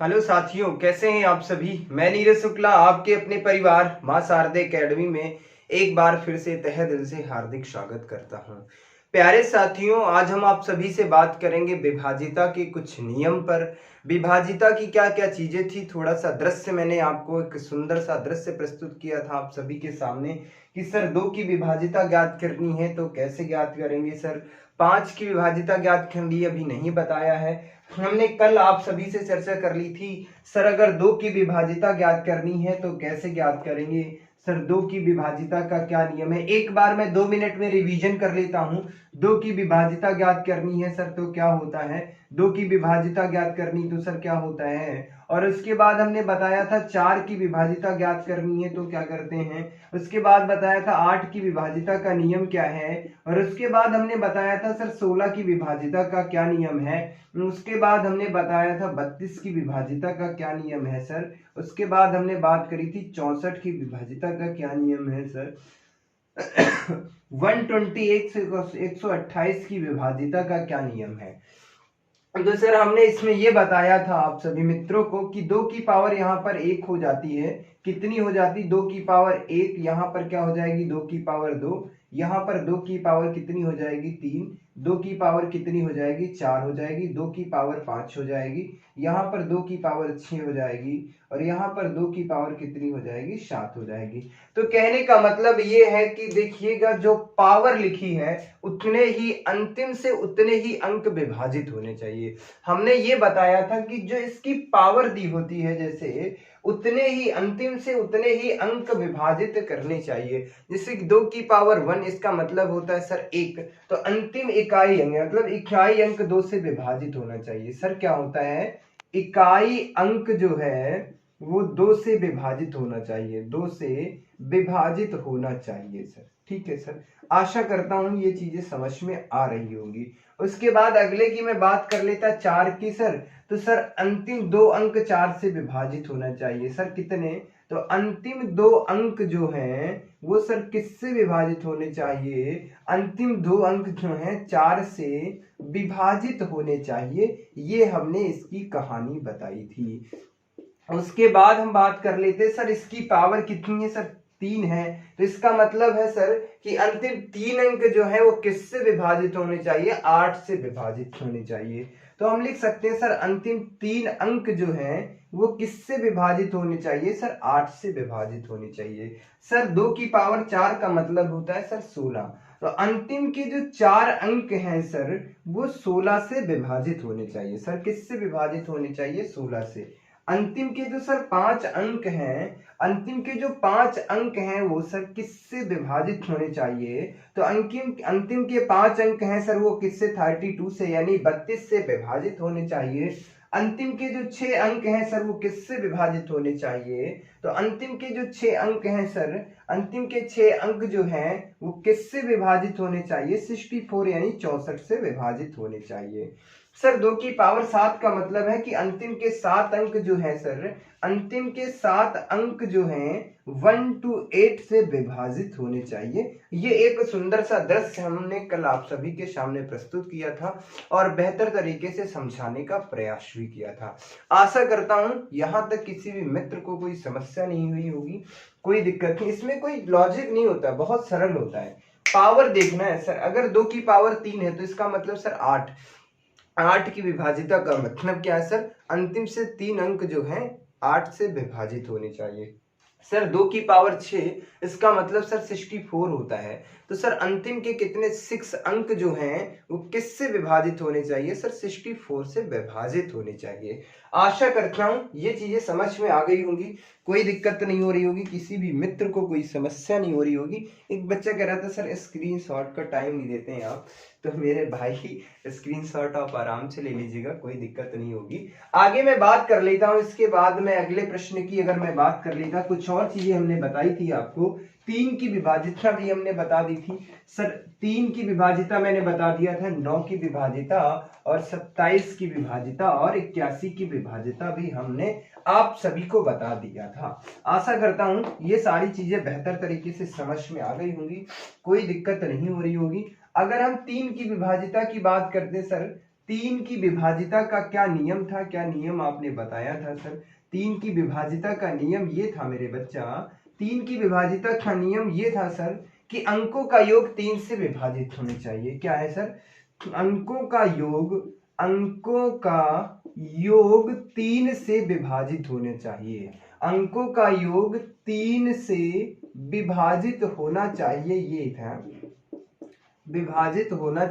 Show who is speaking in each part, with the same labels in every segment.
Speaker 1: Hello साथियों, कैसे हैं आप सभी। मैं नीरज शुक्ला आपके अपने परिवार मां शारदे एकेडमी में एक बार फिर से तहे दिल से हार्दिक स्वागत करता हूं। प्यारे साथियों, आज हम आप सभी से बात करेंगे विभाजिता के कुछ नियम पर। विभाजिता की क्या क्या चीजें थी, थोड़ा सा दृश्य मैंने आपको एक सुंदर सा दृश्य प्रस्तुत किया था आप सभी के सामने कि सर 2 की विभाजिता ज्ञात करनी है तो कैसे ज्ञात करेंगे। सर 5 की विभाजिता ज्ञात करनी अभी नहीं बताया है। हमने कल आप सभी से चर्चा कर ली थी सर अगर 2 की विभाजिता ज्ञात करनी है तो कैसे ज्ञात करेंगे। सर 2 की विभाजिता का क्या नियम है, एक बार मैं 2 मिनट में रिवीजन कर लेता हूं। 2 की विभाजिता ज्ञात करनी है सर तो क्या होता है, 2 की विभाजिता ज्ञात करनी तो सर क्या होता है। और उसके बाद हमने बताया था 4 की विभाजिता ज्ञात करनी है तो क्या करते हैं। उसके बाद बताया था 8 की विभाजिता का नियम क्या है। और उसके बाद हमने बताया था सर 16 की विभाजिता का क्या नियम है। उसके बाद हमने बताया था 32 की विभाजिता का क्या नियम है सर। उसके बाद हमने बात करी थी 64 की विभाजिता का क्या नियम है सर। 121 से 128 की विभाजिता का क्या नियम है। तो सर हमने इसमें ये बताया था आप सभी मित्रों को कि 2 की पावर यहाँ पर 1 हो जाती है। कितनी हो जाती, 2 की पावर 1, यहाँ पर क्या हो जाएगी 2 की पावर 2, यहाँ पर 2 की पावर कितनी हो जाएगी 3, 2 की पावर कितनी हो जाएगी 4 हो जाएगी, 2 की पावर 5 हो जाएगी, यहाँ पर 2 की पावर 6 हो जाएगी और यहाँ पर 2 की पावर कितनी हो जाएगी 7 हो जाएगी। तो कहने का मतलब ये है कि देखिएगा जो पावर लिखी है उतने ही अंतिम से उतने ही अंक विभाजित होने चाहिए। हमने ये बताया था कि जो इसकी पावर दी होती है जैसे उतने ही अंतिम से उतने ही अंक विभाजित करने चाहिए। जैसे 2 की पावर 1 इसका मतलब होता है सर 1, तो अंतिम इकाई अंक मतलब इकाई अंक 2 से विभाजित होना चाहिए। सर क्या होता है, इकाई अंक जो है वो 2 से विभाजित होना चाहिए, 2 से विभाजित होना चाहिए सर। ठीक है सर, आशा करता हूं ये चीजें समझ में आ रही होंगी। उसके बाद अगले की मैं बात कर लेता 4 की सर। तो सर अंतिम 2 अंक 4 से विभाजित होना चाहिए। सर कितने, तो अंतिम 2 अंक जो हैं वो सर किससे विभाजित होने चाहिए, अंतिम 2 अंक जो हैं 4 से विभाजित होने चाहिए। ये हमने इसकी कहानी बताई थी। उसके बाद हम बात कर लेते हैं सर इसकी पावर कितनी है, सर 3 है। तो इसका मतलब है सर कि अंतिम 3 अंक जो है वो किससे विभाजित होने चाहिए, 8 से विभाजित होने चाहिए। तो हम लिख सकते हैं सर अंतिम 3 अंक जो हैं वो किससे विभाजित होने चाहिए सर, 8 से विभाजित होने चाहिए। सर 2 की पावर 4 का मतलब होता है सर 16, तो अंतिम के जो 4 अंक हैं सर वो 16 से विभाजित होने चाहिए। सर किससे विभाजित होने चाहिए, 16 से। अंतिम के जो सर 5 अंक हैं, अंतिम के जो 5 अंक हैं वो सर किससे विभाजित होने चाहिए, तो अंतिम अंतिम के 5 अंक हैं सर वो किससे 32 से यानी 32 से विभाजित होने चाहिए। अंतिम के जो 6 अंक हैं सर वो किससे विभाजित होने चाहिए, तो अंतिम के जो 6 अंक हैं सर, अंतिम के 6 अंक जो हैं वो किससे विभाजित होने चाहिए, 64 यानी 64 से विभाजित होने चाहिए। सर 2 की पावर 7 का मतलब है कि अंतिम के 7 अंक जो है सर, अंतिम के 7 अंक जो हैं 1 to 8 से विभाजित होने चाहिए। ये एक सुंदर सा दृश्य हमने कल आप सभी के सामने प्रस्तुत किया था और बेहतर तरीके से समझाने का प्रयास भी किया था। आशा करता हूं यहां तक किसी भी मित्र को कोई समस्या नहीं हुई होगी, कोई दिक्कत नहीं। इसमें कोई लॉजिक नहीं होता, बहुत सरल होता है। पावर देखना है सर, अगर 2 की पावर 3 है तो इसका मतलब सर 8, 8 की विभाजिता का मतलब क्या है सर, अंतिम से 3 अंक जो हैं 8 से विभाजित होने चाहिए। सर 2 की पावर 6 इसका मतलब सर 64 होता है। तो सर अंतिम के कितने 6 अंक जो हैं वो किससे विभाजित होने चाहिए सर, 64 से विभाजित होने चाहिए। आशा करता हूं ये चीजें समझ में आ गई होंगी, कोई दिक्कत नहीं हो रही होगी, किसी भी मित्र को कोई समस्या नहीं हो रही होगी। एक बच्चा कह रहा था सर स्क्रीनशॉट का टाइम नहीं देते हैं आप, तो मेरे भाई स्क्रीनशॉट आप आराम से ले लीजिएगा, कोई दिक्कत नहीं होगी। आगे मैं बात कर लेता हूं, इसके बाद में अगले प्रश्न की अगर मैं बात कर लेता, कुछ और चीजें हमने बताई थी आपको। 3 की विभाजिता भी हमने बता दी थी सर, 3 की विभाजिता मैंने बता दिया था, 9 की विभाजिता और 27 की विभाजिता और 81 की विभाजिता भी हमने आप सभी को बता दिया था। आशा करता हूं ये सारी चीजें बेहतर तरीके से समझ में आ गई होंगी, कोई दिक्कत नहीं हो रही होगी। अगर हम 3 की विभाजिता की बात करते सर, 3 की विभाजिता का क्या नियम था, क्या नियम आपने बताया था सर? 3 की विभाजिता का नियम ये था मेरे बच्चा, 3 की विभाजिता का नियम ये था सर कि अंकों का योग 3 से विभाजित होने चाहिए। क्या है सर? अंकों का योग 3 से विभाजित होने चाहिए। अंकों का योग 3 से विभाजित होना चाहिए, ये था विभाजित होना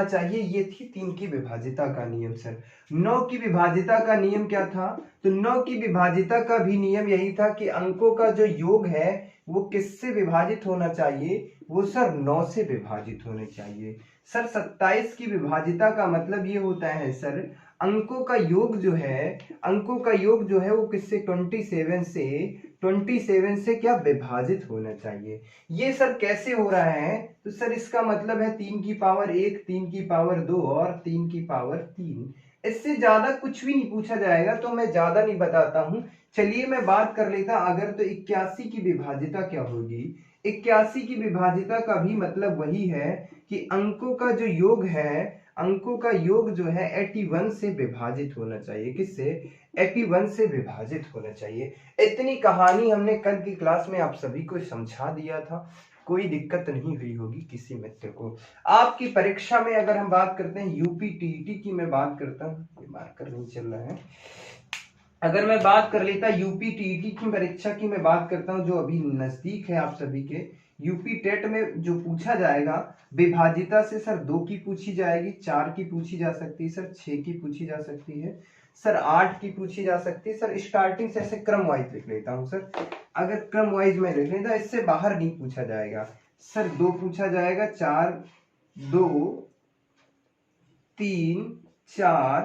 Speaker 1: चाहिए, ये थी 3 की विभाजिता का नियम सर। 9 की विभाजिता का नियम क्या था? तो 9 की विभाजिता का भी नियम यही था कि अंकों का जो योग है वो किससे विभाजित होना चाहिए? वो सर 9 से विभाजित होने चाहिए। सर 27 की विभाजिता का मतलब ये होता है सर, अंकों का योग जो है वो किससे? 27 से क्या विभाजित होना चाहिए। ये सर कैसे हो रहा है? तो सर इसका मतलब है 3 की पावर 1, 3 की पावर 2 और 3 की पावर 3। इससे ज्यादा कुछ भी नहीं पूछा जाएगा तो मैं ज्यादा नहीं बताता हूं। चलिए मैं बात कर लेता, अगर तो 81 की विभाजिता क्या होगी? 81 की विभाजिता का भी मतलब वही है कि अंकों का जो योग जो है 81 से विभाजित होना चाहिए। किससे? 81 से विभाजित होना चाहिए। इतनी कहानी हमने कल की क्लास में आप सभी को समझा दिया था, कोई दिक्कत नहीं हुई होगी किसी मित्र को। आपकी परीक्षा में अगर हम बात करते हैं यूपी टीईटी की, मैं बात करता हूँ, ये मार्कर नहीं चल रहा है, अगर मैं बात कर लेता यूपी टीईटी की परीक्षा की मैं बात करता हूं जो अभी नजदीक है आप सभी के, यूपी टेट में जो पूछा जाएगा विभाजिता से सर 2 की पूछी जाएगी, 4 की पूछी जा सकती है सर, 6 की पूछी जा सकती है सर, 8 की पूछी जा सकती है सर। स्टार्टिंग से ऐसे क्रम वाइज लिख लेता हूं सर, अगर क्रम वाइज में लिख लेता इससे बाहर नहीं पूछा जाएगा सर। 2 पूछा जाएगा, 4, 2, 3, 4,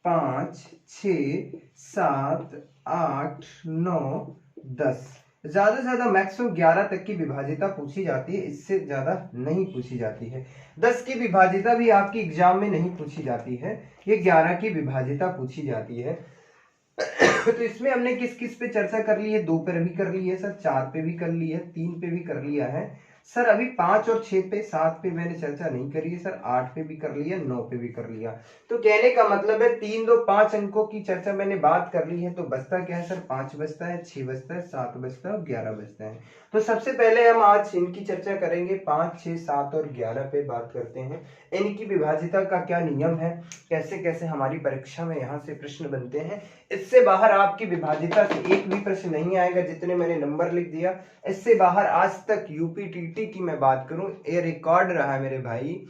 Speaker 1: 5, 6, 7, 8, 9, 10, ज्यादा से ज्यादा मैक्सिमम 11 तक की विभाजिता पूछी जाती है, इससे ज्यादा नहीं पूछी जाती है। 10 की विभाजिता भी आपकी एग्जाम में नहीं पूछी जाती है, ये 11 की विभाजिता पूछी जाती है। तो इसमें हमने किस किस पे चर्चा कर ली है? 2 पे भी कर ली है सर, 4 पे भी कर ली है, 3 पे भी कर लिया है सर। अभी 5 और 6 पे, 7 पे मैंने चर्चा नहीं करी है सर, 8 पे भी कर लिया, 9 पे भी कर लिया। तो कहने का मतलब है 3, 2, 5 अंकों की चर्चा मैंने बात कर ली है, तो बचता क्या है सर? 5 बचता है, 6 बचता है, 7 बचता है और 11 बचता है। तो सबसे पहले हम आज इनकी चर्चा करेंगे, 5, 6, 7 और 11 पे बात करते हैं। इनकी विभाजिता का क्या नियम है, कैसे कैसे हमारी परीक्षा में यहाँ से प्रश्न बनते हैं। इससे बाहर आपकी विभाजिता से एक भी प्रश्न नहीं आएगा, जितने मैंने नंबर लिख दिया इससे बाहर आज तक यूपी टीटी की मैं बात करूं, ये रिकॉर्ड रहा है मेरे भाई,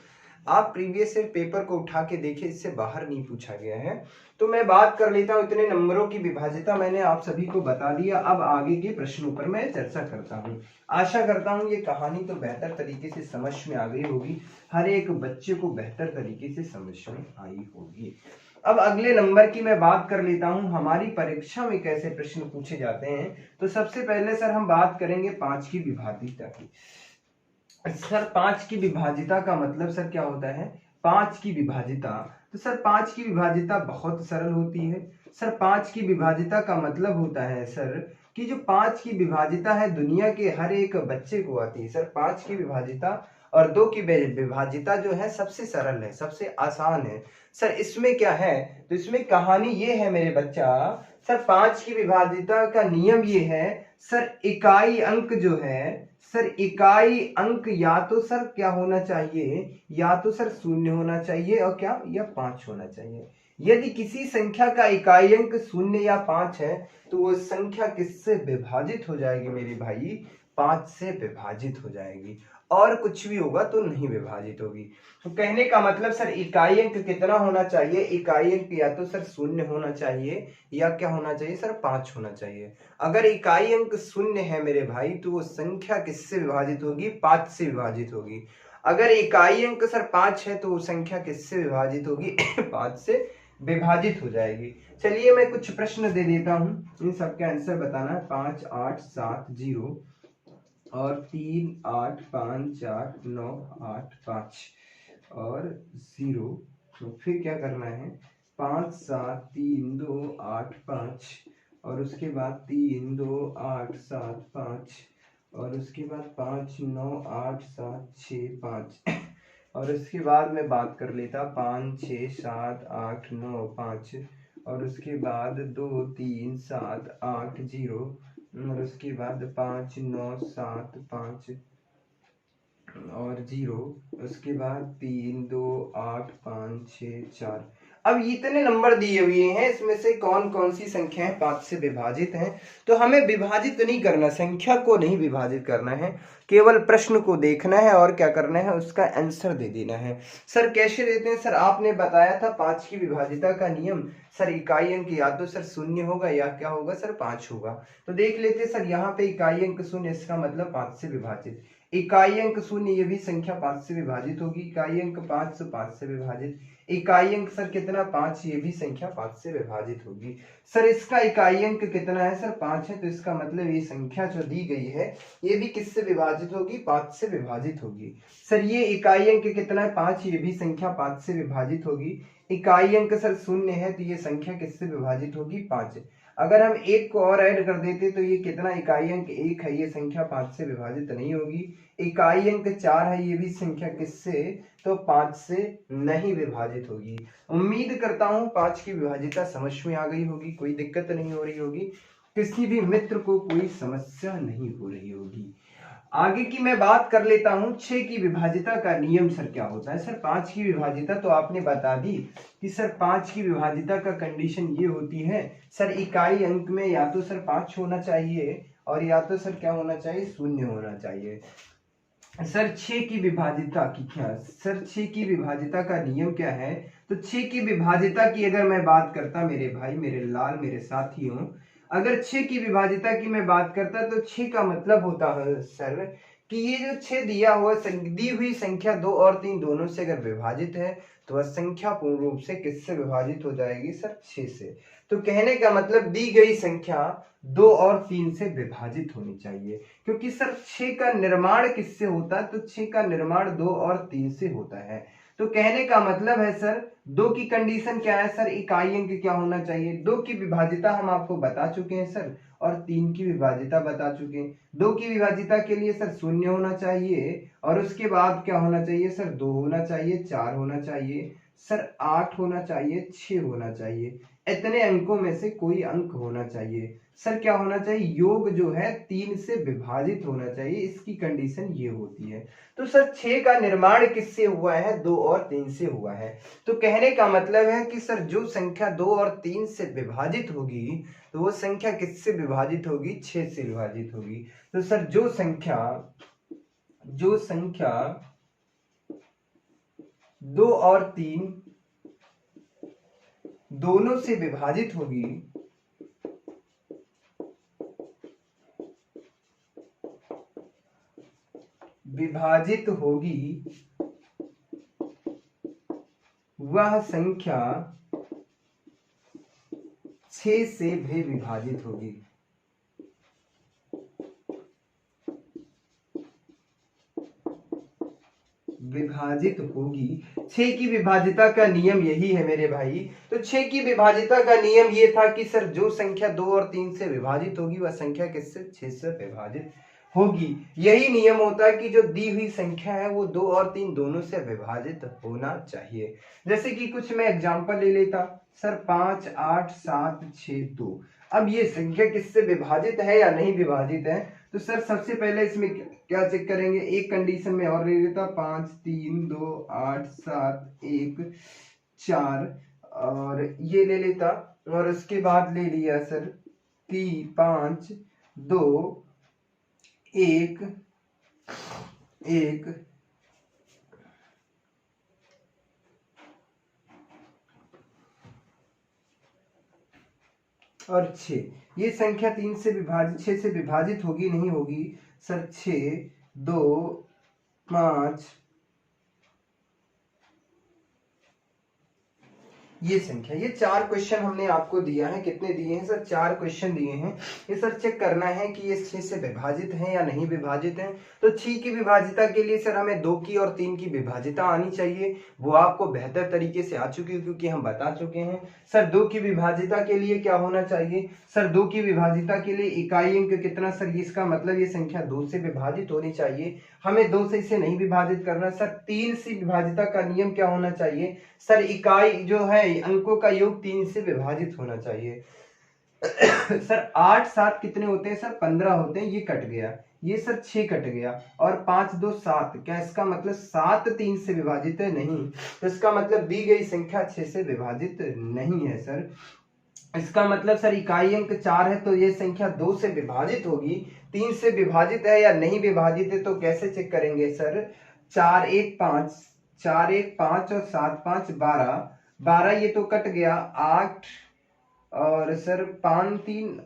Speaker 1: आप प्रीवियस पेपर को उठा के देखिए, इससे बाहर नहीं पूछा गया है। तो मैं बात कर लेता हूं, इतने नंबरों की विभाजिता मैंने आप सभी को बता दिया, अब आगे के प्रश्नों पर मैं चर्चा करता हूं। आशा करता हूं ये कहानी तो बेहतर तरीके से समझ में आ गई होगी, हर एक बच्चे को बेहतर तरीके से समझ में आई होगी। अब अगले नंबर की मैं बात कर लेता हूं, हमारी परीक्षा में कैसे प्रश्न पूछे जाते हैं। तो सबसे पहले सर हम बात करेंगे 5 की विभाजिता की। सर 5 की विभाजिता का मतलब सर क्या होता है? 5 की विभाजिता, तो सर 5 की विभाजिता बहुत सरल होती है सर। 5 की विभाजिता का मतलब होता है सर कि जो 5 की विभाजिता है दुनिया के हर एक बच्चे को आती है सर। 5 की विभाजिता और 2 की विभाजिता जो है सबसे सरल है, सबसे आसान है सर। इसमें क्या है? तो इसमें कहानी ये है मेरे बच्चा, सर 5 की विभाजिता का नियम ये है सर, इकाई अंक जो है सर, इकाई अंक या तो सर क्या होना चाहिए, या तो सर 0 होना चाहिए और क्या, या 5 होना चाहिए। यदि किसी संख्या का इकाई अंक 0 या 5 है तो वो संख्या किससे विभाजित हो जाएगी मेरे भाई? 5 से विभाजित हो जाएगी, और कुछ भी होगा तो नहीं विभाजित होगी। तो कहने का मतलब सर इकाई अंक कितना होना चाहिए? इकाई अंक या तो सर 0 होना चाहिए या क्या होना चाहिए सर? 5 होना चाहिए। अगर इकाई अंक 0 है मेरे भाई तो वो संख्या किससे विभाजित होगी? 5 से विभाजित होगी। अगर इकाई अंक सर 5 है तो वो संख्या किससे विभाजित होगी? 5 से विभाजित हो जाएगी। चलिए मैं कुछ प्रश्न दे देता हूं, इन सबके आंसर बताना है। 5, 8, 7, 0 और 3, 8, 5, 4, 9, 8, 5 और 0। तो फिर क्या करना है? 5, 7, 3, 2, 8, 5 और उसके बाद 3, 2, 8, 7, 5 और उसके बाद 5, 9, 8, 7, 6, 5 और उसके बाद मैं बात कर लेता 5 6 7 8 9 5, और उसके बाद 2 3 7 8 0, और उसके बाद 5 9 7 5 और 0, उसके बाद 3 2 8 5 6 4। अब इतने नंबर दिए हुए हैं, इसमें से कौन कौन सी संख्याएं 5 से विभाजित हैं? तो हमें विभाजित नहीं करना, संख्या को नहीं विभाजित करना है, केवल प्रश्न को देखना है और क्या करना है, उसका आंसर दे देना है। सर कैसे देते हैं? सर आपने बताया था 5 की विभाजिता का नियम, सर इकाई अंक या तो सर शून्य होगा या क्या होगा सर 5 होगा। तो देख लेते सर, यहाँ पे इकाई अंक शून्य, इसका मतलब 5 से विभाजित। इकाई अंक शून्य, ये भी संख्या 5 से विभाजित होगी। इकाई अंक 5 तो 5 से विभाजित। इकाई अंक सर कितना 5, ये भी संख्या 5 से विभाजित होगी। सर इसका इकाई अंक कितना है? सर 5 है, तो इसका मतलब ये संख्या जो दी गई है ये भी किससे विभाजित होगी? 5 से विभाजित होगी। सर ये इकाई अंक कितना है? 5, ये भी संख्या 5 से विभाजित होगी। इकाई अंक सर शून्य है, तो ये संख्या किससे विभाजित होगी? 5। अगर हम एक को और ऐड कर देते तो ये कितना? इकाई अंक 1 है, ये संख्या 5 से विभाजित नहीं होगी। इकाई अंक 4 है, ये भी संख्या किससे? तो 5 से नहीं विभाजित होगी। उम्मीद करता हूं 5 की विभाजिता समझ में आ गई होगी, कोई दिक्कत नहीं हो रही होगी, किसी भी मित्र को कोई समस्या नहीं हो रही होगी। आगे की मैं बात कर लेता हूं 6 की विभाजिता का नियम सर क्या होता है। सर 5 की विभाजिता तो आपने बता दी कि सर 5 की विभाजिता का कंडीशन ये होती है, सर इकाई अंक में या तो सर 5 होना चाहिए और या तो सर क्या होना चाहिए? शून्य होना चाहिए। सर 6 की विभाजिता की क्या, सर 6 की विभाजिता का नियम क्या है? तो 6 की विभाजिता की अगर मैं बात करता मेरे भाई, मेरे लाल, मेरे साथियों, अगर 6 की विभाजिता की मैं बात करता तो 6 का मतलब होता है सर कि ये जो 6 दिया हुआ दी हुई संख्या 2 और 3 दोनों से अगर विभाजित है तो वह संख्या पूर्ण रूप से किससे विभाजित हो जाएगी? सर 6 से। तो कहने का मतलब दी गई संख्या 2 और 3 से विभाजित होनी चाहिए, क्योंकि सर 6 का निर्माण किससे होता है? तो 6 का निर्माण 2 और 3 से होता है। तो कहने का मतलब है सर 2 की कंडीशन क्या है? सर इकाई अंक क्या होना चाहिए? 2 की विभाजिता हम आपको बता चुके हैं सर, और 3 की विभाजिता बता चुके हैं। 2 की विभाजिता के लिए सर शून्य होना चाहिए, और उसके बाद क्या होना चाहिए? सर 2 होना चाहिए, 4 होना चाहिए, सर 8 होना चाहिए, 6 होना चाहिए। इतने अंकों में से कोई अंक होना चाहिए। सर क्या होना चाहिए? योग जो है 3 से विभाजित होना चाहिए, इसकी कंडीशन ये होती है। तो सर 6 का निर्माण किससे हुआ है? 2 और 3 से हुआ है। तो कहने का मतलब है कि सर जो संख्या 2 और 3 से विभाजित होगी तो वो संख्या किससे विभाजित होगी? 6 से विभाजित होगी। तो सर जो संख्या 2 और 3 दोनों से विभाजित होगी वह संख्या 6 से भी विभाजित होगी। विभाजित होगी। 6 की विभाजिता का नियम यही है मेरे भाई। तो 6 की विभाजिता का नियम ये था कि सर जो संख्या 2 और 3 से विभाजित होगी वह संख्या किससे? 6 से विभाजित होगी। यही नियम होता है कि जो दी हुई संख्या है वो 2 और 3 दोनों से विभाजित होना चाहिए। जैसे कि कुछ मैं एग्जांपल ले लेता, सर 5 8 7 6 2। अब ये संख्या किससे विभाजित है या नहीं विभाजित है? तो सर सबसे पहले इसमें क्या चेक करेंगे? एक कंडीशन में और ले लेता, 5 3 2 8 7 1 4, और ये ले लेता, और उसके बाद ले लिया सर 3 5 2 1 1 और 6। ये संख्या 3 से विभाजित 6 से विभाजित होगी नहीं होगी? सर 6 2 5 ये संख्या, ये 4 क्वेश्चन हमने आपको दिया है। कितने दिए हैं सर? 4 क्वेश्चन दिए हैं। ये सर चेक करना है कि ये 6 से विभाजित है या नहीं विभाजित है। तो 6 की विभाजिता के लिए सर हमें 2 की और 3 की विभाजिता आनी चाहिए। वो आपको बेहतर तरीके से आ चुकी है क्योंकि हम बता चुके हैं। सर 2 की विभाजिता के लिए क्या होना चाहिए? सर 2 की विभाजिता के लिए इकाई अंक कितना? सर इसका मतलब ये संख्या 2 से विभाजित होनी चाहिए। हमें 2 से इसे नहीं विभाजित करना। सर 3 से विभाजिता का नियम क्या होना चाहिए? सर इकाई जो है अंकों का योग 3 से विभाजित होना चाहिए। सर 8 7 कितने होते हैं? सर 15 होते हैं। ये कट गया, ये सर 6 कट गया और 5 2 7। क्या इसका मतलब 7 3 से विभाजित है? नहीं। तो इसका मतलब दी गई संख्या 6 से विभाजित नहीं है सर। इसका मतलब सर इकाई अंक 4 है तो ये संख्या 2 से विभाजित होगी। 3 से विभाजित है या नहीं विभाजित है तो कैसे चेक करेंगे सर? 4 1 5, 4 1 5 और 7 5 12, 12 ये तो कट गया। 8 और सर 5 3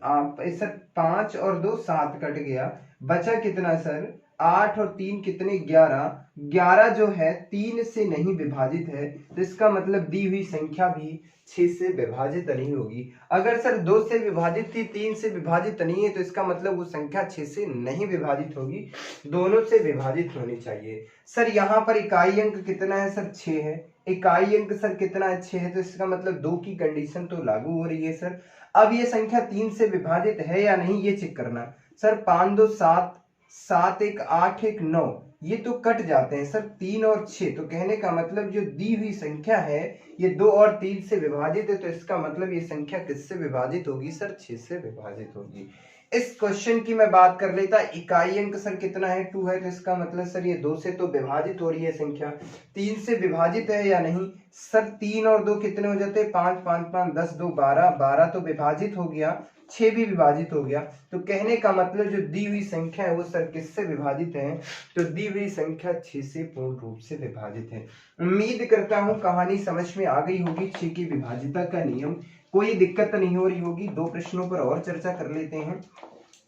Speaker 1: सर 5 और 2 7 कट गया। बचा कितना सर? 8 और 3 कितने? 11। 11 जो है 3 से नहीं विभाजित है तो इसका मतलब दी हुई संख्या भी 6 से विभाजित नहीं होगी। अगर सर 2 से विभाजित थी, 3 से विभाजित नहीं है तो इसका मतलब वो संख्या 6 से नहीं विभाजित होगी, दोनों से विभाजित होनी चाहिए। सर यहाँ पर इकाई अंक कितना है सर? 6 है। इकाई अंक सर कितना है? 6 है। तो इसका मतलब 2 की कंडीशन तो लागू हो रही है सर। अब ये संख्या 3 से विभाजित है या नहीं ये चेक करना। सर 5 2 7, 7 1 8 1 9 ये तो कट जाते हैं सर 3 और 6। तो कहने का मतलब जो दी हुई संख्या है ये 2 और 3 से विभाजित है तो इसका मतलब ये संख्या किससे विभाजित होगी सर? 6 से विभाजित होगी। इस क्वेश्चन की मैं बात कर लेता, इकाई अंक सर कितना है? 2 है। तो इसका मतलब सर ये 2 से तो विभाजित हो रही है संख्या, 3 से विभाजित है या नहीं? सर 3 और 2 कितने हो जाते हैं? 5 5 5 10 2 12, 12 तो विभाजित हो गया, 6 भी विभाजित हो गया। तो कहने का मतलब जो दी हुई संख्या है वो सर किससे विभाजित है? तो दी हुई संख्या 6 से पूर्ण रूप से विभाजित है। उम्मीद करता हूं कहानी समझ में आ गई होगी। 6 की विभाजिता का नियम, कोई दिक्कत नहीं हो रही होगी। 2 प्रश्नों पर और चर्चा कर लेते हैं,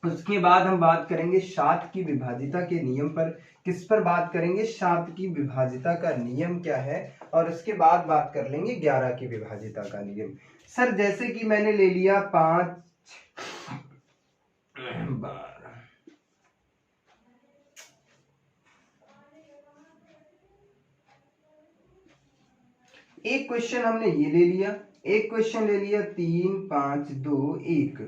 Speaker 1: उसके बाद हम बात करेंगे 7 की विभाजिता के नियम पर। किस पर बात करेंगे? 7 की विभाजिता का नियम क्या है, और उसके बाद बात कर लेंगे 11 की विभाजिता का नियम। सर जैसे कि मैंने ले लिया 5 एक क्वेश्चन हमने ये ले लिया, एक क्वेश्चन ले लिया 3 5 2 1,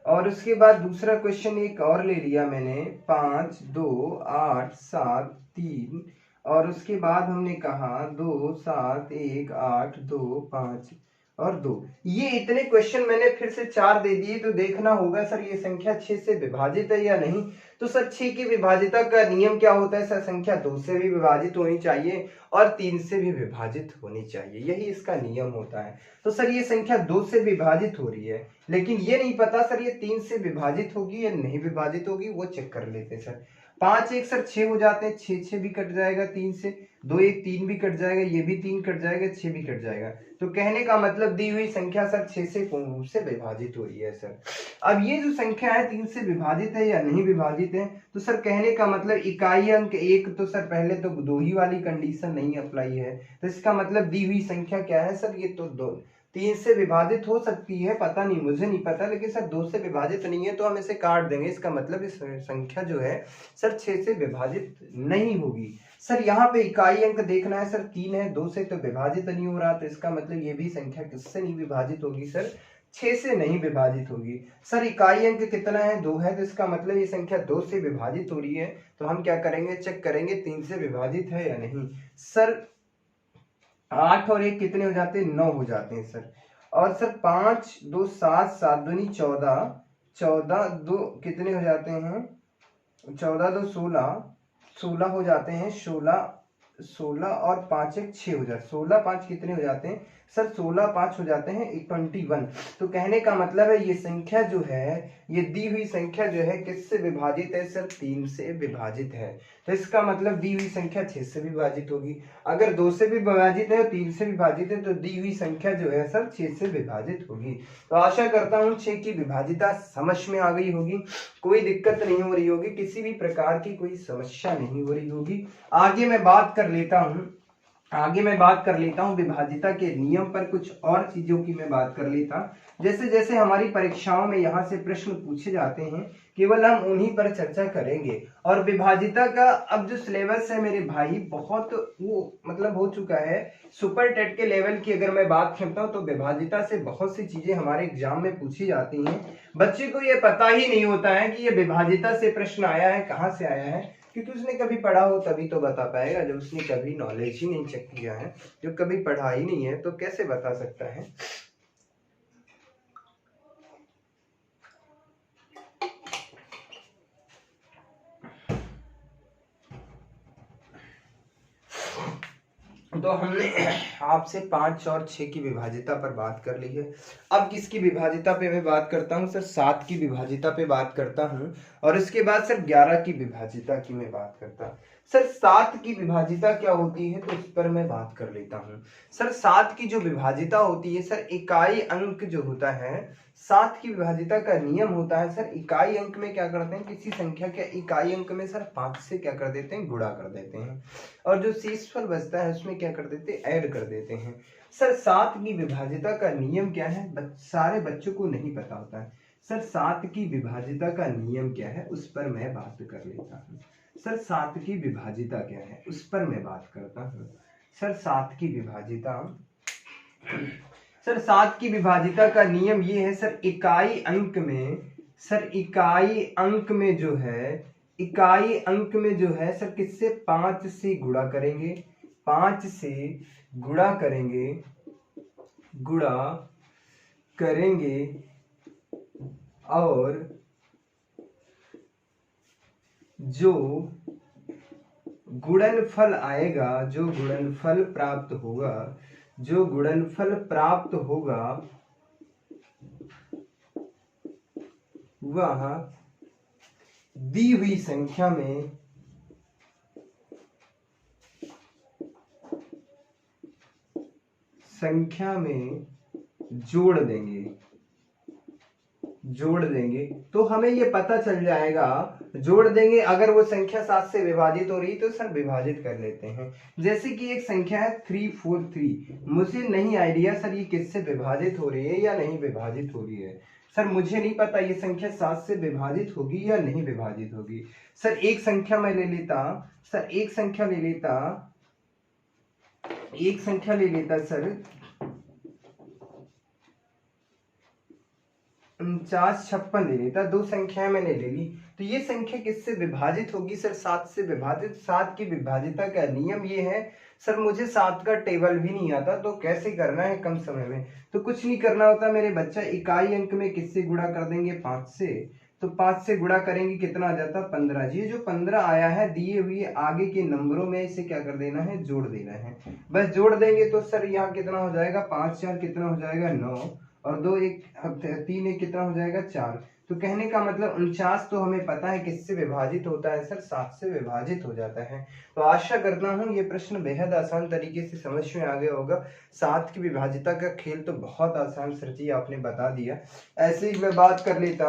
Speaker 1: और उसके बाद दूसरा क्वेश्चन एक और ले लिया मैंने 5 2 8 7 3, और उसके बाद हमने कहा 2 7 1 8 2 5 और 2। ये इतने क्वेश्चन मैंने फिर से 4 दे दिए। तो देखना होगा सर ये संख्या 6 से विभाजित है या नहीं। तो सर 6 की विभाजिता का नियम क्या होता है सर? संख्या 2 से भी विभाजित होनी चाहिए और 3 से भी विभाजित होनी चाहिए, यही इसका नियम होता है। तो सर ये संख्या 2 से विभाजित हो रही है, लेकिन ये नहीं पता सर ये 3 से विभाजित होगी या नहीं विभाजित होगी, वो चेक कर लेते हैं सर। 5 1 सर 6 हो जाते हैं, 6 6 भी कट जाएगा 3 से, 2 1 3 भी कट जाएगा, ये भी 3 कट जाएगा, 6 भी कट जाएगा। तो कहने का मतलब दी हुई संख्या सर 6 से पूर्ण रूप से विभाजित हो रही है सर। अब ये जो संख्या है 3 से विभाजित है या नहीं विभाजित है, तो सर कहने का मतलब इकाई अंक 1, तो सर पहले तो 2 ही वाली कंडीशन नहीं अप्लाई है, तो इसका मतलब दी हुई संख्या क्या है सर? ये तो 3 से विभाजित हो सकती है, पता नहीं, मुझे नहीं पता, लेकिन सर 2 से विभाजित नहीं है तो हम इसे काट देंगे। इसका मतलब इस संख्या जो है सर 6 से विभाजित नहीं होगी। सर यहाँ पे इकाई अंक देखना है सर 3 है, 2 से तो विभाजित नहीं हो रहा, तो इसका मतलब ये भी संख्या किससे नहीं विभाजित होगी सर? 6 से नहीं विभाजित होगी। सर इकाई अंक कितना है? 2 है, तो इसका मतलब ये संख्या 2 से विभाजित हो रही है। तो हम क्या करेंगे? चेक करेंगे 3 से विभाजित है या नहीं। सर 8 और 1 कितने हो जाते हैं? 9 हो जाते हैं सर। और सर 5 2 7 7 दूनी 14, 14 2 कितने हो जाते हैं? 14 2 16, 16 हो जाते हैं, 16 और 5 1 6 हो जाते, 16 5 कितने हो जाते हैं सर? 16 5 हो जाते हैं 21। तो कहने का मतलब है ये संख्या जो है, ये दी हुई संख्या जो है किससे विभाजित है सर? 3 से विभाजित है। तो इसका मतलब दी हुई संख्या 6 से विभाजित होगी। अगर 2 से भी विभाजित है और 3 से विभाजित है तो दी हुई संख्या जो है सर 6 से विभाजित होगी। तो आशा करता हूँ 6 की विभाजिता समझ में आ गई होगी, कोई दिक्कत नहीं हो रही होगी, किसी भी प्रकार की कोई समस्या नहीं हो रही होगी। आगे मैं बात कर लेता हूँ आगे मैं बात कर लेता हूँ विभाजिता के नियम पर, कुछ और चीजों की मैं बात कर लेता। जैसे जैसे हमारी परीक्षाओं में यहाँ से प्रश्न पूछे जाते हैं केवल हम उन्हीं पर चर्चा करेंगे। और विभाजिता का अब जो सिलेबस है मेरे भाई बहुत वो मतलब हो चुका है सुपर टेट के लेवल की। अगर मैं बात करता हूँ तो विभाजिता से बहुत सी चीजें हमारे एग्जाम में पूछी जाती हैं। बच्चे को ये पता ही नहीं होता है कि ये विभाजिता से प्रश्न आया है, कहाँ से आया है, क्योंकि उसने कभी पढ़ा हो तभी तो बता पाएगा। जब उसने कभी नॉलेज ही नहीं चेक किया है, जो कभी पढ़ा ही नहीं है, तो कैसे बता सकता है। तो हमने आपसे 5 और 6 की विभाजिता पर बात कर ली है। अब किसकी विभाजिता पे मैं बात करता हूँ सर? 7 की विभाजिता पे बात करता हूँ। और इसके बाद सर 11 की विभाजिता की मैं बात करता हूँ। सर 7 की विभाजिता क्या होती है तो इस पर मैं बात कर लेता हूँ। सर 7 की जो विभाजिता होती है सर, इकाई अंक जो होता है, 7 की विभाजिता का नियम होता है सर, इकाई अंक में क्या करते हैं, किसी संख्या के इकाई अंक में सर 5 से क्या कर देते हैं, गुणा कर देते हैं। और जो शेषफल बचता है उसमें क्या कर देते हैं, ऐड कर देते हैं। सर 7 की विभाजिता का नियम क्या है, सारे बच्चों को नहीं पता होता है। सर 7 की विभाजिता का नियम क्या है उस पर मैं बात कर लेता हूँ। सर 7 की विभाजिता क्या है उस पर मैं बात करता हूँ। सर 7 की विभाजिता, सर 7 की विभाजिता का नियम ये है सर, इकाई अंक में, सर इकाई अंक में जो है, इकाई अंक में जो है सर किससे, 5 से गुणा करेंगे, 5 से गुणा करेंगे, गुणा करेंगे और जो गुणनफल आएगा, जो गुणनफल प्राप्त होगा, जो गुणनफल प्राप्त होगा वह दी हुई संख्या में जोड़ देंगे, जोड़ देंगे। तो हमें ये पता चल जाएगा, जोड़ देंगे। अगर वो संख्या 7 से विभाजित हो रही तो सर विभाजित कर लेते हैं। जैसे कि एक संख्या है 343, मुझे नहीं आइडिया सर ये किससे विभाजित हो रही है या नहीं विभाजित हो रही है। सर मुझे नहीं पता ये संख्या 7 से विभाजित होगी या नहीं विभाजित होगी। सर एक संख्या मैं ले लेता, सर एक संख्या ले लेता, एक संख्या ले लेता सर 4956 ले लेता, दो संख्याएं मैंने ले ली। तो ये संख्या किससे विभाजित होगी सर, 7 से विभाजित। 7 की विभाजिता का नियम ये है सर, मुझे 7 का टेबल भी नहीं आता तो कैसे करना है कम समय में, तो कुछ नहीं करना होता मेरे बच्चा, इकाई अंक में किससे गुणा कर देंगे, 5 से। तो 5 से गुणा करेंगे कितना आ जाता, 15। ये जो 15 आया है दिए हुए आगे के नंबरों में इसे क्या कर देना है, जोड़ देना है। बस जोड़ देंगे तो सर यहाँ कितना हो जाएगा, 5 4 कितना हो जाएगा, 9, और 2 1 3 1 कितना हो जाएगा, 4। तो कहने का मतलब 49 तो हमें पता है किससे विभाजित होता है सर, 7 से विभाजित हो जाता है। तो आशा करता हूँ ये प्रश्न बेहद आसान तरीके से समझ में आ गया होगा। 7 की विभाजिता का खेल तो बहुत आसान सर जी आपने बता दिया। ऐसे ही मैं बात कर लेता,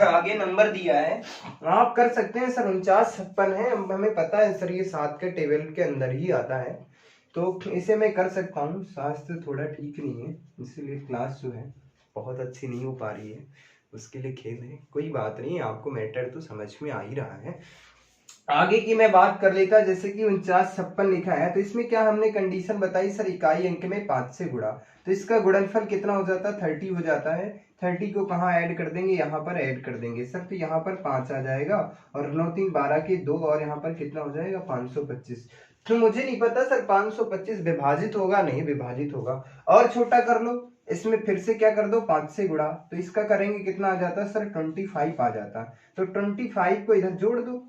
Speaker 1: आगे नंबर दिया है आप कर सकते हैं सर, 4956 है, हमें पता है सर ये 7 के टेबल के अंदर ही आता है, तो इसे मैं कर सकता हूँ। स्वास्थ्य थोड़ा ठीक नहीं है इसीलिए क्लास जो है बहुत अच्छी नहीं हो पा रही है, उसके लिए खेद है। कोई बात नहीं, आपको मैटर तो समझ में आ ही रहा है। आगे की मैं बात कर लेता, जैसे कि 4956 लिखा है तो इसमें क्या हमने कंडीशन बताई सर, इकाई अंक में 5 से गुणा, तो इसका गुणनफल कितना हो जाता है, 30 हो जाता है। 30 को कहाँ ऐड कर देंगे, यहाँ पर ऐड कर देंगे सर, तो यहाँ पर 5 आ जाएगा और 9 3 12 के 2 और यहाँ पर कितना हो जाएगा, 525। तो मुझे नहीं पता सर 525 विभाजित होगा नहीं विभाजित होगा, और छोटा कर लो, इसमें फिर से क्या कर दो, 5 से गुणा, तो इसका करेंगे कितना आ जाता है सर, 25 आ जाता है। तो 25 को इधर जोड़ दो,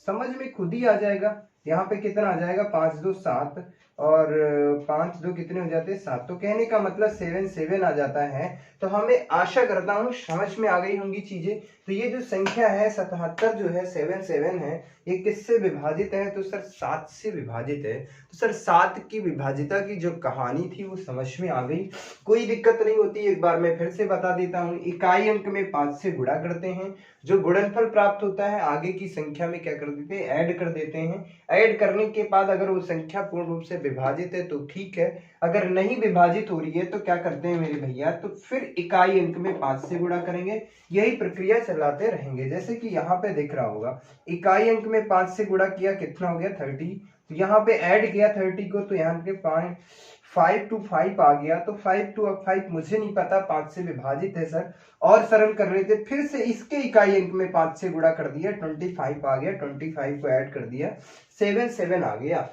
Speaker 1: समझ में खुद ही आ जाएगा। यहाँ पे कितना आ जाएगा, 5 2 7 और 5 2 कितने हो जाते हैं, 7। तो कहने का मतलब 7 7 आ जाता है। तो हमें आशा करता हूँ समझ में आ गई होंगी चीजें। तो ये जो संख्या है 77 जो है 7 7 है, ये किससे विभाजित है? तो सर 7 से विभाजित है। तो सर 7 की विभाजिता की जो कहानी थी वो समझ में आ गई, कोई दिक्कत नहीं होती। एक बार मैं फिर से बता देता हूँ, इकाई अंक में 5 से गुणा करते हैं, जो गुणनफल प्राप्त होता है आगे की संख्या में क्या कर देते हैं? ऐड कर देते हैं। ऐड करने के बाद अगर वो संख्या पूर्ण रूप से विभाजित है तो ठीक है, अगर नहीं विभाजित हो रही है तो क्या करते हैं मेरे भैया? तो फिर इकाई अंक में 5 से गुणा करेंगे, यही प्रक्रिया चलाते रहेंगे। जैसे कि यहाँ पे दिख रहा होगा, इकाई अंक में 5 से गुणा किया, कितना हो गया? 30। तो यहाँ पे ऐड किया 30 को, तो यहाँ पे 5 to 5 आ गया। तो 5 to 5 मुझे नहीं पता, 5 से विभाजित है सर। और सरल कर रहे थे, फिर से इसके इकाई अंक में 5 से गुणा कर दिया, 25 आ गया, 25 को ऐड कर दिया, 7 आ गया।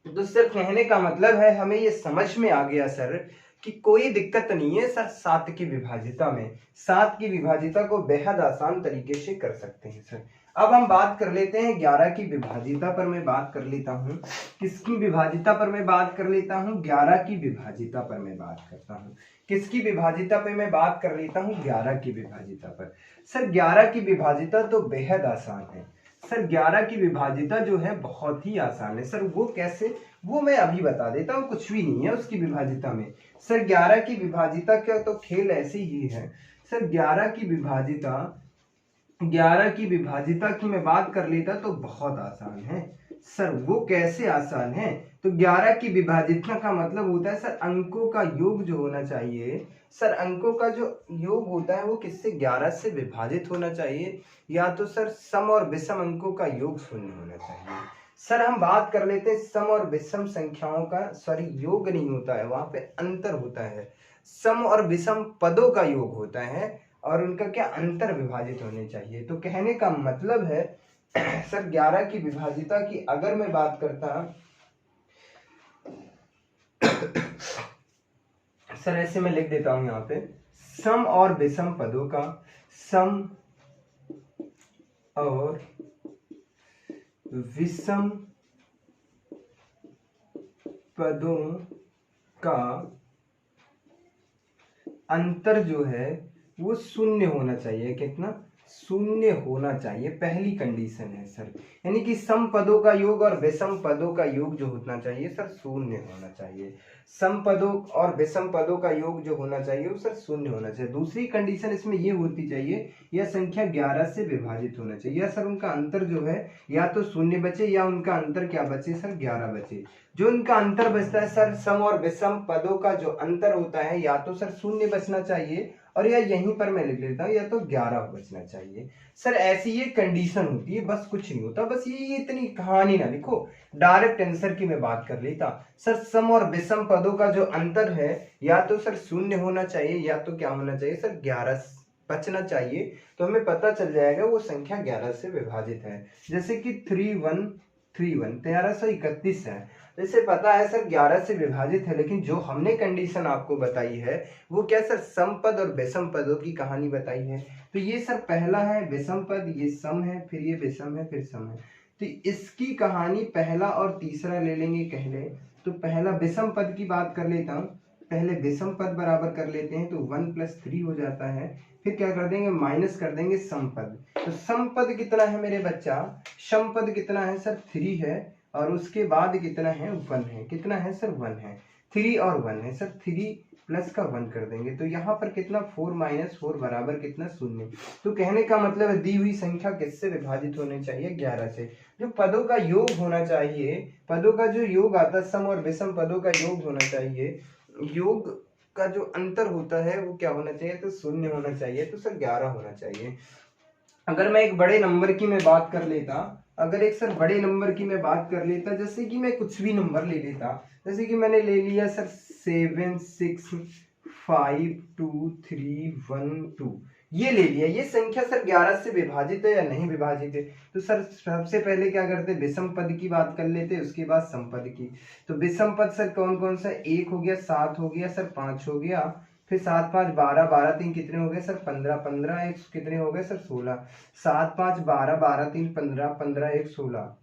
Speaker 1: तो सर कहने का मतलब है हमें ये समझ में आ गया सर कि कोई दिक्कत नहीं है सर 7 की विभाजिता में। 7 की विभाजिता को बेहद आसान तरीके से कर सकते हैं सर। अब हम बात कर लेते हैं 11 की विभाजिता पर। मैं बात कर लेता हूँ किसकी विभाजिता पर? मैं बात कर लेता हूँ 11 की विभाजिता पर मैं बात करता हूँ। किसकी विभाजिता पे मैं बात कर लेता हूँ? 11 की विभाजिता पर। सर 11 की विभाजिता तो बेहद आसान है सर। 11 की विभाजिता जो है बहुत ही आसान है सर। वो कैसे? वो मैं अभी बता देता हूँ, कुछ भी नहीं है उसकी विभाजिता में सर। 11 की विभाजिता क्या, तो खेल ऐसी ही है सर। 11 की विभाजिता की मैं बात कर लेता तो बहुत आसान है सर। वो कैसे आसान है? तो 11 की विभाजिता का मतलब होता है सर अंकों का योग जो होना चाहिए सर। अंकों का जो योग होता है वो किससे? 11 से विभाजित होना चाहिए, या तो सर सम और विषम अंकों का योग 0 होना चाहिए सर। हम बात कर लेते हैं सम और विषम संख्याओं का, सॉरी योग नहीं होता है, वहां पे अंतर होता है। सम और विषम पदों का योग होता है और उनका क्या? अंतर विभाजित होने चाहिए। तो कहने का मतलब है सर 11 की विभाजिता की अगर मैं बात करता सर, ऐसे मैं लिख देता हूं यहाँ पे, सम और विषम पदों का, सम और विषम पदों का अंतर जो है वो 0 होना चाहिए। कितना? 0 होना चाहिए, पहली कंडीशन है सर। यानी कि सम पदों का योग और विषम पदों का योग जो होना चाहिए सर 0 होना चाहिए। सम पदों और विषम पदों का योग जो होना चाहिए वो सर 0 होना चाहिए। दूसरी कंडीशन इसमें ये होती चाहिए, यह संख्या 11 से विभाजित होना चाहिए, या सर उनका अंतर जो है या तो 0 बचे या उनका अंतर क्या बचे सर? 11 बचे। जो इनका अंतर बचता है सर, सम और विषम पदों का जो अंतर होता है या तो सर 0 बचना चाहिए, और या यहीं पर मैं लिख लेता हूँ या तो 11 बचना चाहिए सर। ऐसी ये कंडीशन होती है, बस कुछ नहीं होता। बस ये इतनी कहानी ना लिखो, डायरेक्ट आंसर की मैं बात कर लेता सर। सम और विषम पदों का जो अंतर है या तो सर 0 होना चाहिए या तो क्या होना चाहिए सर? 11 बचना चाहिए। तो हमें पता चल जाएगा वो संख्या 11 से विभाजित है। जैसे कि 3131 1331 है। जैसे पता है सर 11 से विभाजित है, लेकिन जो हमने कंडीशन आपको बताई है वो क्या सर? सम पद और विषम पदों की कहानी बताई है। तो ये सर पहला है विषम पद, ये सम है, फिर ये विषम है, फिर सम है। तो इसकी कहानी पहला और तीसरा ले लेंगे पहले। तो पहला विषम पद की बात कर लेता हूँ। पहले विषम पद बराबर कर लेते हैं, तो 1 + 3 हो जाता है। फिर क्या कर देंगे? माइनस कर देंगे सम पद। तो सम पद कितना है मेरे बच्चा? सम पद कितना है सर? 3 है। और उसके बाद कितना है? 1 है। कितना है सर? 1 है। 3 और 1 है सर। 3 प्लस का 1 कर देंगे, तो यहाँ पर कितना? 4 - 4 बराबर कितना? 0। तो कहने का मतलब है दी हुई संख्या किससे विभाजित होनी चाहिए? 11 से। जो पदों का योग होना चाहिए, पदों का जो योग आता है, सम और विषम पदों का योग होना चाहिए, योग का जो अंतर होता है वो क्या होना चाहिए? तो 0 होना चाहिए। तो सर 11 होना चाहिए। अगर मैं एक बड़े नंबर की मैं बात कर लेता, अगर एक सर बड़े नंबर की मैं बात कर लेता, जैसे कि मैं कुछ भी नंबर ले लेता, जैसे कि मैंने ले लिया सर 7 6 5 2 3 1 2, ये ले लिया। ये संख्या सर 11 से विभाजित है या नहीं विभाजित है? तो सर सबसे पहले क्या करते? विषम पद की बात कर लेते, उसके बाद सम पद की। तो विषम पद सर कौन कौन सा? 1 हो गया, 7 हो गया सर, 5 हो गया, फिर 7 5 12 12 3 कितने हो गए सर? 15 15 1 कितने हो गए सर? 16। 7 5 12 12 3 15 15 1 16।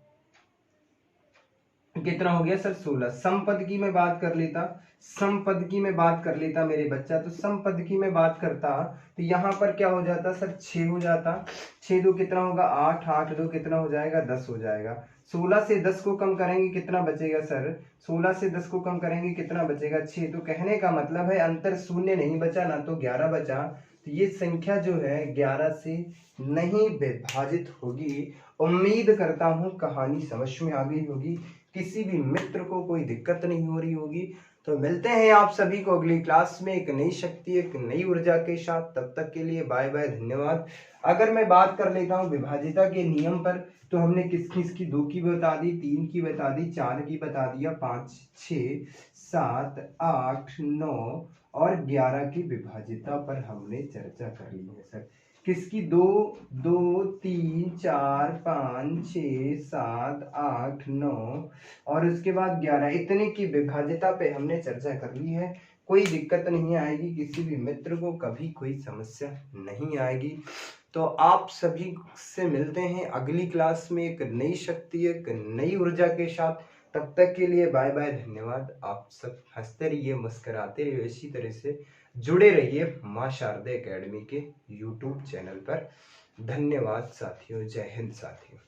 Speaker 1: कितना हो गया सर 16। समपद की मैं बात कर लेता, समपद की मैं बात कर लेता मेरे बच्चा, तो समपद की मैं बात करता तो यहाँ पर क्या हो जाता सर 6 हो जाता। 6 दो कितना होगा 8, 8 दो कितना हो जाएगा 10 हो जाएगा। 16 से 10 को कम करेंगे कितना बचेगा सर, 16 से 10 को कम करेंगे कितना बचेगा 6। तो कहने का मतलब है अंतर शून्य नहीं बचा ना तो 11 बचा। तो ये संख्या जो है 11 से नहीं विभाजित होगी। उम्मीद करता हूँ कहानी समझ में आ गई होगी, किसी भी मित्र को कोई दिक्कत नहीं हो रही होगी। तो मिलते हैं आप सभी को अगली क्लास में एक नई शक्ति एक नई ऊर्जा के साथ। तब तक के लिए बाय बाय, धन्यवाद। अगर मैं बात कर लेता हूँ विभाजिता के नियम पर, तो हमने किस किस की 2 की बता दी, 3 की बता दी, 4 की बता दिया, 5 6 7 8 9 और 11 की विभाजिता पर हमने चर्चा कर ली है सर। किसकी 2 2 3 4 5 6 7 8 9 और उसके बाद 11 इतने की विभाजिता पे हमने चर्चा कर ली है। कोई दिक्कत नहीं आएगी, किसी भी मित्र को कभी कोई समस्या नहीं आएगी। तो आप सभी से मिलते हैं अगली क्लास में एक नई शक्ति एक नई ऊर्जा के साथ। तब तक के लिए बाय बाय, धन्यवाद। आप सब हंसते रहिए, मुस्कुराते रहिए, इसी तरह से जुड़े रहिए मां शारदा एकेडमी के यूट्यूब चैनल पर। धन्यवाद साथियों, जय हिंद साथियों।